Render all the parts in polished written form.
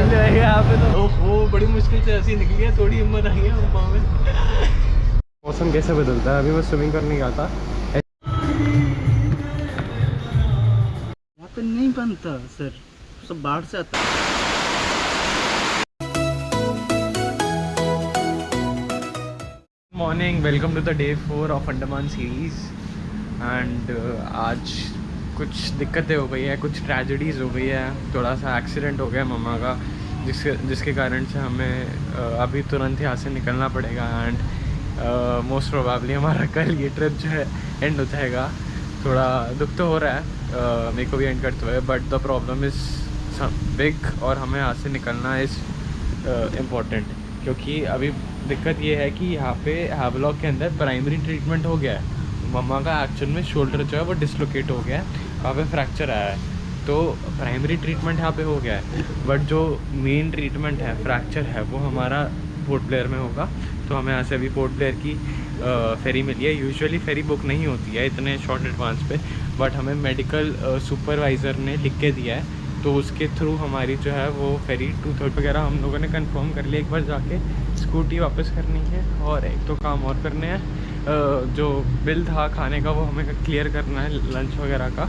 हो जाएगा यहाँ पे तो। ओहो बड़ी मुश्किल से ऐसी निकली है, थोड़ी हिम्मत आई है अम्मा में। मौसम कैसे बदलता है, अभी मैं स्विमिंग करने गया था। यहाँ पे नहीं बनता सर, सब बाहर से आता है। Morning, welcome to the day 4 of Andaman series. And आज कुछ दिक्कतें हो गई है, कुछ ट्रेजेडीज़ हो गई है। थोड़ा सा एक्सीडेंट हो गया मम्मा का, जिसके कारण से हमें अभी तुरंत यहाँ से निकलना पड़ेगा। एंड मोस्ट प्रोबेबली हमारा कल ये ट्रिप जो है एंड हो जाएगा। थोड़ा दुख तो हो रहा है मेरे को भी एंड करते हुए, but the problem is big और हमें यहाँ से निकलना इज़ इम्पॉर्टेंट। क्योंकि अभी दिक्कत ये है कि यहाँ पे हैवलॉक के अंदर प्राइमरी ट्रीटमेंट हो गया है। मम्मा का एक्चुअल में शोल्डर जो है वो डिसलोकेट हो गया है, वहाँ पे फ्रैक्चर आया है। तो प्राइमरी ट्रीटमेंट यहाँ पे हो गया है, बट जो मेन ट्रीटमेंट है फ्रैक्चर है वो हमारा पोर्ट ब्लेयर में होगा। तो हमें यहाँ से अभी पोर्ट ब्लेयर की फेरी मिली है। यूजुअली फेरी बुक नहीं होती है इतने शॉर्ट एडवांस पे, बट हमें मेडिकल सुपरवाइज़र ने लिख के दिया है, तो उसके थ्रू हमारी जो है वो फेरी 2/3 वगैरह हम लोगों ने कंफर्म कर लिया। एक बार जाके स्कूटी वापस करनी है और एक तो काम और करने हैं। जो बिल था खाने का वो हमें क्लियर करना है, लंच वगैरह का।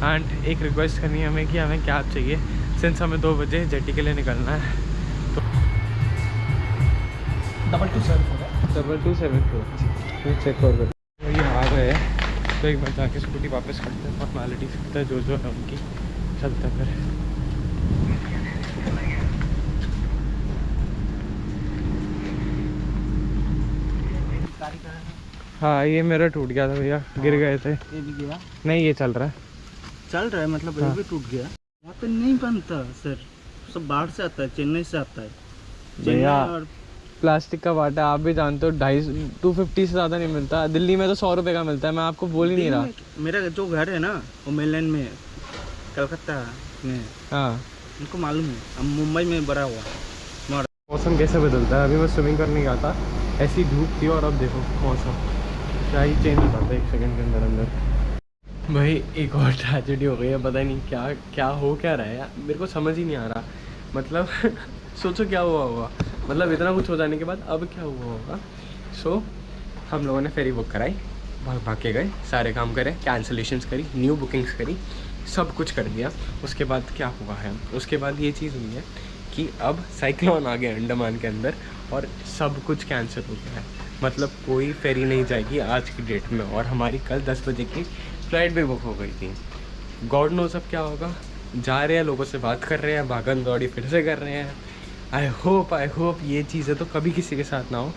एंड एक रिक्वेस्ट करनी है हमें कि हमें कैब चाहिए, सिंस हमें 2 बजे जेटी के लिए निकलना है। तो 2274 चेक कर ये आ गए, तो एक बार जाके स्कूटी वापस करते हैं, फॉर्मेलिटीज करते हैं जो है उनकी, चलते हैं फिर। हाँ ये मेरा टूट गया था भैया, गिर गए थे। ये भी गया? नहीं ये चल रहा है। चल रहा है मतलब ये भी टूट गया। यहाँ पे नहीं बनता सर, सब बाहर से आता है, चेन्नई से आता है। भैया और प्लास्टिक का वाटा आप भी जानते हो, 250 से ज़्यादा नहीं मिलता। दिल्ली में तो 100 रुपये का मिलता है, मैं आपको बोल ही नहीं रहा। मेरा जो घर है ना वो मेनलैंड में, कलकत्ता में। हाँ उनको मालूम है, हम मुंबई में बड़ा हुआ। मौसम कैसे बदलता है, अभी मैं स्विमिंग करने गया था, ऐसी धूप थी और अब देखो मौसम क्या ही चेंज हो जाता है 1 सेकंड के अंदर अंदर। भाई एक और ट्रेजेडी हो गई है, पता नहीं क्या क्या हो क्या रहा है यार, मेरे को समझ ही नहीं आ रहा। मतलब सोचो क्या हुआ होगा, मतलब इतना कुछ हो जाने के बाद अब क्या हुआ होगा। सो हम लोगों ने फेरी बुक कराई, भाग भाग के गए, सारे काम करे, कैंसलेशंस करी, न्यू बुकिंग्स करी, सब कुछ कर दिया। उसके बाद क्या हुआ है, उसके बाद ये चीज़ हुई है कि अब साइक्लोन आ गया अंडमान के अंदर और सब कुछ कैंसिल हो गया है। मतलब कोई फेरी नहीं जाएगी आज की डेट में, और हमारी कल 10 बजे की फ़्लाइट भी बुक हो गई थी। गॉड नोज़ अब क्या होगा। जा रहे हैं, लोगों से बात कर रहे हैं, भागन दौड़ी फिर से कर रहे हैं। आई होप ये चीज़ें तो कभी किसी के साथ ना हो।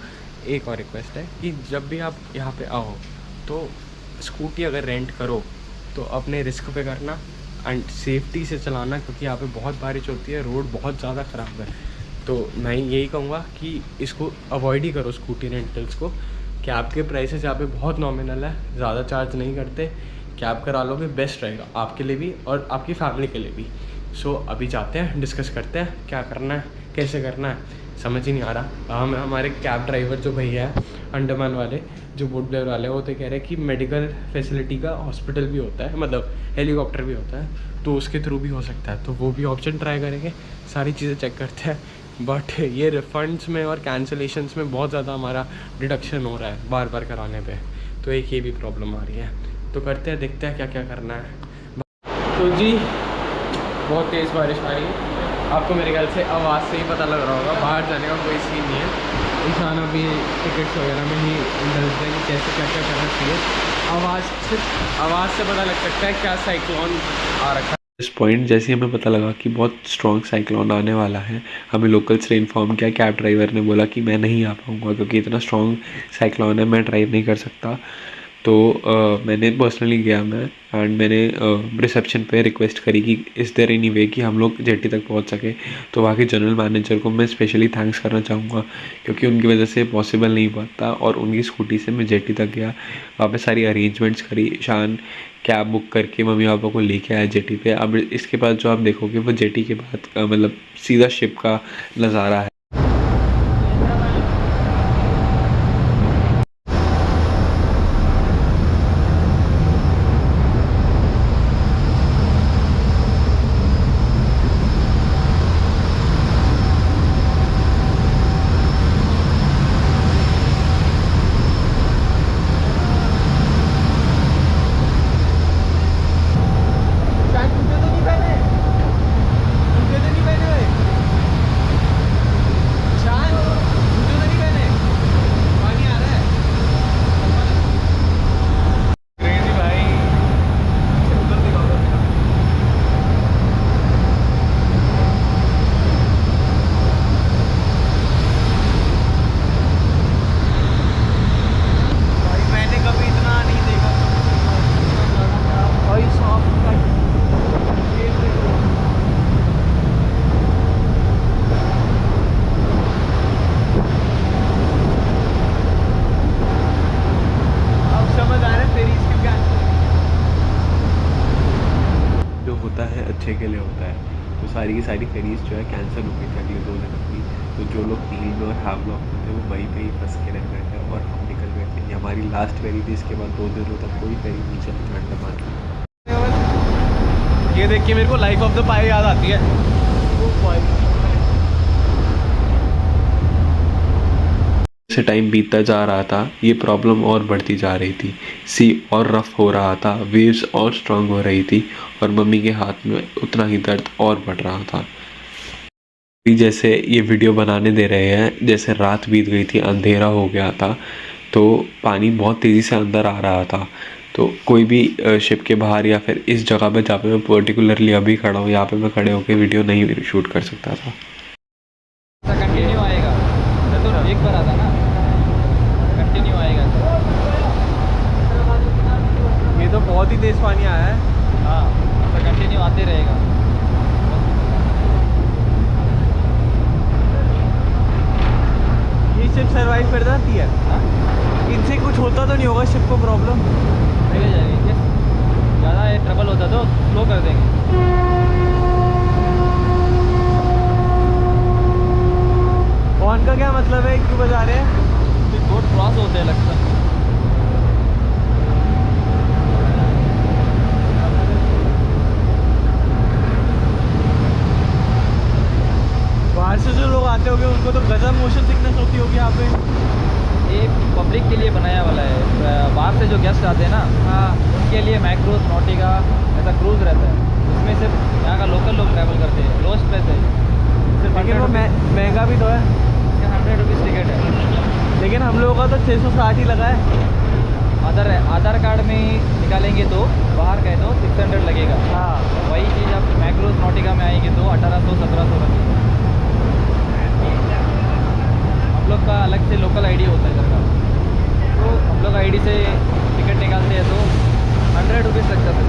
एक और रिक्वेस्ट है कि जब भी आप यहाँ पे आओ तो स्कूटी अगर रेंट करो तो अपने रिस्क पे करना एंड सेफ्टी से चलाना, क्योंकि यहाँ पे बहुत बारिश होती है, रोड बहुत ज़्यादा ख़राब है। तो मैं यही कहूँगा कि इसको अवॉइड ही करो स्कूटी रेंटल्स को। कैब के प्राइसेस यहाँ पे बहुत नॉमिनल है, ज़्यादा चार्ज नहीं करते। कैब करा लोगे बेस्ट रहेगा आपके लिए भी और आपकी फैमिली के लिए भी। सो अभी जाते हैं, डिस्कस करते हैं क्या करना है, कैसे करना है, समझ ही नहीं आ रहा। हमारे कैब ड्राइवर जो भैया है अंडमान वाले, जो बोट ब्लेयर वाले, वो तो कह रहे हैं कि मेडिकल फैसिलिटी का हॉस्पिटल भी होता है, मतलब हेलीकॉप्टर भी होता है, तो उसके थ्रू भी हो सकता है। तो वो भी ऑप्शन ट्राई करेंगे, सारी चीज़ें चेक करते हैं। बट ये रिफंड्स में और कैंसलेशंस में बहुत ज़्यादा हमारा डिडक्शन हो रहा है बार बार कराने पे, तो एक ये भी प्रॉब्लम आ रही है। तो करते हैं, देखते हैं क्या क्या करना है। तो जी बहुत तेज़ बारिश आ रही है, आपको मेरे ख्याल से आवाज़ से ही पता लग रहा होगा, बाहर जाने का कोई सीन नहीं है। इंसान अभी टिकट्स वगैरह में ही इंटरेस्ट है कि कैसे क्या क्या करना चाहिए। आवाज़ से पता लग सकता है क्या साइक्लोन आ रखा है। इस पॉइंट जैसे ही हमें पता लगा कि बहुत स्ट्रॉन्ग साइक्लोन आने वाला है, हमें लोकल्स ने इन्फॉर्म किया। कैब ड्राइवर ने बोला कि मैं नहीं आ पाऊँगा क्योंकि इतना स्ट्रॉन्ग साइक्लोन है, मैं ड्राइव नहीं कर सकता। तो मैंने पर्सनली गया मैं, एंड मैंने रिसेप्शन पे रिक्वेस्ट करी कि इज़ देयर एनी वे कि हम लोग जेटी तक पहुंच सके। तो वहाँ के जनरल मैनेजर को मैं स्पेशली थैंक्स करना चाहूँगा, क्योंकि उनकी वजह से पॉसिबल नहीं हुआ था, और उनकी स्कूटी से मैं जेटी तक गया, वहाँ पे सारी अरेंजमेंट्स करी, शान कैब बुक करके मम्मी पापा को लेके आया जेटी पे। अब इसके बाद जो आप देखोगे वो जेटी के बाद का मतलब सीधा शिप का नज़ारा है। के लिए होता है। तो सारी की सारी फेरीज जो है कैंसिल हो गई थी अगले 2 दिन की। तो जो लोग नील में और हैवलॉक में थे वो वहीं पे ही फंस के रह गए थे और हम निकल गए थे। ये हमारी लास्ट फेरी थी, इसके बाद 2 दिनों तक कोई फेरी नहीं चली थी अंडमान की। ये देख के मेरे को लाइफ ऑफ द पाई याद आती है। जैसे टाइम बीतता जा रहा था ये प्रॉब्लम और बढ़ती जा रही थी। सी और रफ हो रहा था, वेव्स और स्ट्रांग हो रही थी और मम्मी के हाथ में उतना ही दर्द और बढ़ रहा था। जैसे ये वीडियो बनाने दे रहे हैं, जैसे रात बीत गई थी, अंधेरा हो गया था, तो पानी बहुत तेज़ी से अंदर आ रहा था। तो कोई भी शिप के बाहर या फिर इस जगह पे जहाँ पे मैं पर्टिकुलरली अभी खड़ा हूँ, यहाँ पे मैं खड़े होकर वीडियो नहीं शूट कर सकता था। कंटिन्यू आएगा तो एक बार आता ना, कंटिन्यू आएगा। ये तो बहुत ही तेज पानी आया है। हाँ, तो कंटिन्यू आते रहेगा। ये शिप सरवाइव कर जाती है। हाँ, इनसे कुछ होता तो नहीं होगा शिप को प्रॉब्लम? चले जाएगी। ज़्यादा ट्रबल होता तो स्लो कर देंगे। हॉर्न का क्या मतलब है, क्यों बजा रहे हैं? बोट क्रॉस होते हैं लगता है। बाहर से जो लोग आते होंगे उनको तो गजब मोशन सिकनेस होती होगी यहाँ पे। ये पब्लिक के लिए बनाया वाला है। बाहर से जो गेस्ट आते हैं ना, हाँ, उनके लिए मैक्रोस नॉटिका ऐसा क्रूज रहता है। उसमें सिर्फ यहाँ का लोकल लोग ट्रैवल करते हैं। लोएस्ट प्राइस है सिर्फ लेकिन वो महंगा भी तो है। 100 रुपीज़ टिकट है। लेकिन हम लोगों का तो 660 ही लगा है। आधार कार्ड में निकालेंगे तो बाहर गए तो 600 लगेगा। हाँ, वही चीज़ आप मैक्रोस नॉटिका में आएंगे तो 1800-1700 लगेगा। हम लोग का अलग से लोकल आईडी होता है इधर का, तो हम लोग आईडी से टिकट निकालते हैं तो 100 रुपीज़ लगता है।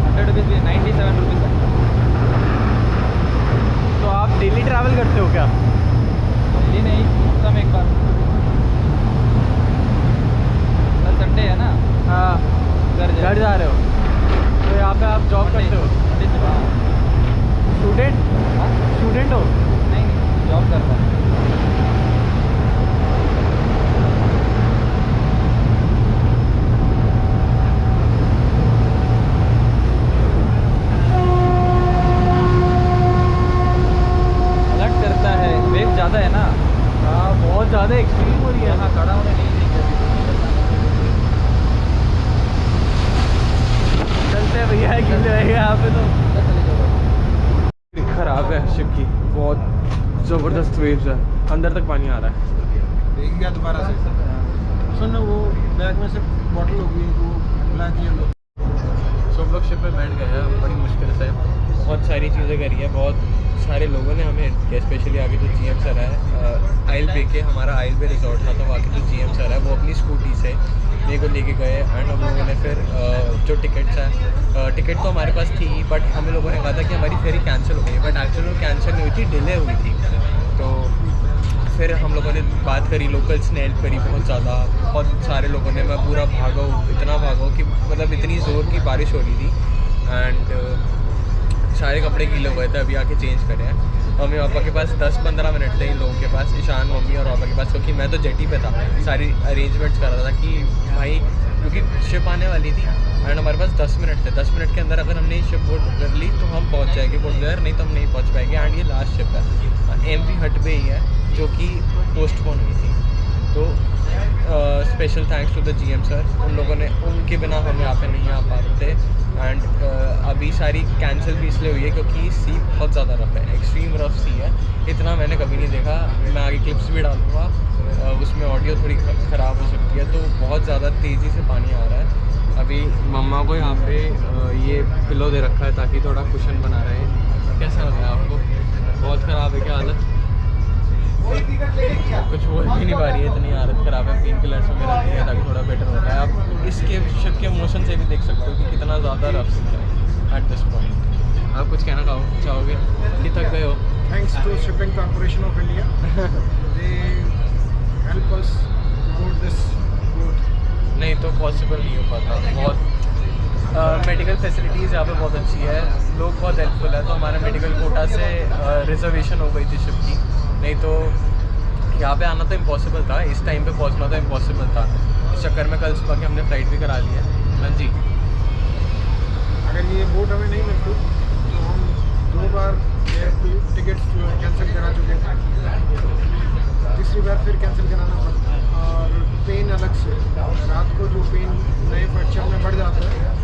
100 रुपीज़ भी 97 रुपीज़ लगता है। तो आप डेली ट्रैवल करते हो क्या? डेली नहीं, हफ्ता में एक बार। कल संडे है ना, हाँ, घर घर जा रहे हो तो यहाँ पे आप जॉब करते हो? स्टूडेंट स्टूडेंट हो? नहीं, जॉब करता हूँ। अलर्ट करता है, वेव ज़्यादा है ना। हाँ, बहुत ज़्यादा एक्सट्रीम हो रही है। यहाँ खड़ा होने नहीं देंगे। चलते हैं भैया, गिर रहेगा यहाँ पे तो। खराब है शिप की, बहुत ज़बरदस्त वेव्स है, अंदर तक पानी आ रहा है। देख गया दोबारा से। सुन वो बैग में से बॉटल होगी वो ब्लैक येलो। सो हम लोग शिप पे बैठ गए हैं बड़ी मुश्किल से। बहुत सारी चीज़ें करी है, बहुत सारे लोगों ने हमें, स्पेशली आगे जो GM सर है, आइल बे के, हमारा आइल बे रिजॉर्ट था, तो वहाँ के जो GM सर है वो अपनी स्कूटी से मेरे को लेके गए। एंड हम लोगों ने फिर जो टिकट्स है, टिकट तो हमारे पास थी, बट हमें लोगों ने कहा था कि हमारी फेरी कैंसिल हो गई, बट एक्चुअली वो कैंसिल नहीं हुई थी, डिले हुई थी। तो फिर हम लोगों ने बात करी, लोकल्स ने हेल्प करी बहुत ज़्यादा। बहुत सारे लोगों ने, मैं पूरा भागा हूँ, इतना भागा हूँ कि मतलब इतनी ज़ोर की बारिश हो रही थी। एंड सारे कपड़े गीले हो गए थे, अभी आके चेंज करे हैं। मम्मी पापा के पास 10-15 मिनट थे इन लोगों के पास, ईशान, मम्मी और पापा के पास, क्योंकि मैं तो जेटी पे था। सारी अरेंजमेंट्स कर रहा था कि भाई, क्योंकि शिप आने वाली थी एंड हमारे पास 10 मिनट थे। 10 मिनट के अंदर अगर हमने शिप बोर्ड कर ली तो हम पहुंच जाएंगे बोर्डर, नहीं तो हम नहीं पहुंच पाएंगे। एंड ये लास्ट शिप है, MV हट पे ही है, जो कि पोस्टपोन हुई थी। तो special thanks to the GM sir, उन लोगों ने, उनके बिना हम यहाँ पे नहीं आ पाते। एंड अभी सारी कैंसिल भी इसलिए हुई है क्योंकि सी बहुत ज़्यादा रफ है, एक्सट्रीम रफ सी है, इतना मैंने कभी नहीं देखा। मैं आगे क्लिप्स भी डालूँगा, उसमें ऑडियो थोड़ी ख़राब हो सकती है। तो बहुत ज़्यादा तेज़ी से पानी आ रहा है। अभी मम्मा को यहाँ पे ये पिलो दे रखा है ताकि थोड़ा कुशन बना रहे। कैसा लग रहा है आपको? बहुत ख़राब है क्या हालत? कुछ बोल भी नहीं पा रही है, इतनी हालत ख़राब है। पेन किलर्स वगैरह दिए ताकि थोड़ा बेटर होता है। आप इसके शिप के मोशन से भी देख सकते हो कि कितना ज़्यादा रफ है एट दिस पॉइंट। आप कुछ कहना चाहोगे कि थक गए हो? Thanks to Shipping Corporation of India, they help us board this boat. नहीं तो पॉसिबल नहीं हो पाता, बहुत मेडिकल फैसिलिटीज़ यहाँ पे बहुत अच्छी है, लोग बहुत हेल्पफुल है। तो हमारे मेडिकल कोटा से रिजर्वेशन हो गई थी शिप की, नहीं तो यहाँ पे आना तो इम्पॉसिबल था, इस टाइम पे पहुँचना तो इम्पॉसिबल था। इस चक्कर में कल सुबह के हमने फ़्लाइट भी करा ली है। हाँ जी, अगर ये बोट हमें नहीं मिलती तो हम 2 बार टिकट्स जो है कैंसिल करा चुके थे, तीसरी बार फिर कैंसिल कराना पड़ता है। और पेन अलग से, रात को जो पेन नए फ्रैक्चर में बढ़ जाता है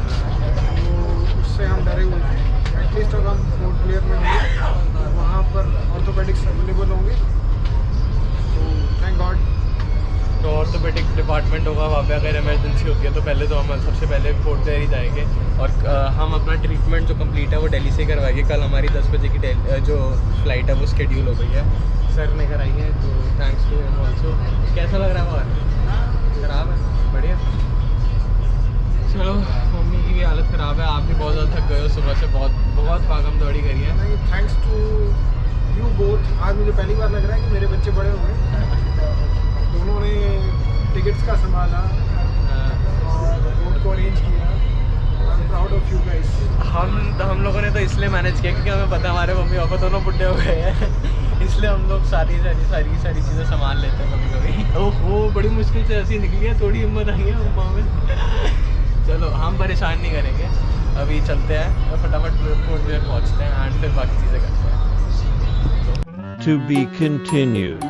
तो उससे हम डरे हुए थे। एटलीस्ट अब हम पोर्ट ब्लेयर में होंगे, वहाँ पर ऑर्थोपेडिक्स अवेलेबल होंगे, तो थैंक गॉड। तो ऑर्थोपेडिक डिपार्टमेंट होगा वहाँ पे, अगर इमरजेंसी होती है तो पहले तो हम सबसे पहले पोर्ट ब्लेयर ही जाएंगे। और हम अपना ट्रीटमेंट जो कंप्लीट है वो दिल्ली से करवाएंगे। कल हमारी 10 बजे की जो फ्लाइट है वो शेड्यूल हो गई है, सर ने कराई है, तो थैंक्स टू हिम ऑल्सो। कैसा लग रहा है वहाँ? ख़राब है? बढ़िया। चलो, मम्मी की भी हालत ख़राब है, आप भी बहुत ज़्यादा थक गए हो, सुबह से बहुत भागम दौड़ी करी है। नहीं, थैंक्स टू यू बोथ। आज मुझे पहली बार लग रहा है कि मेरे बच्चे बड़े हो गए, दोनों ने टिकट्स का संभाला और बोट को अरेंज किया। I am proud of you guys. हम लोगों ने तो इसलिए मैनेज किया क्योंकि हमें पता है हमारे मम्मी पापा दोनों बुढ़े हो गए हैं इसलिए हम लोग सारी चीज़ें संभाल लेते हैं कभी कभी। ओहो, बड़ी मुश्किल से ऐसी निकली है, थोड़ी हिम्मत आई है मम्मा में। चलो, हम परेशान नहीं करेंगे, अभी चलते हैं और फटाफट पोर्ट ब्लेयर पहुँचते हैं एंड फिर बाकी चीज़ें करते हैं। To be continued.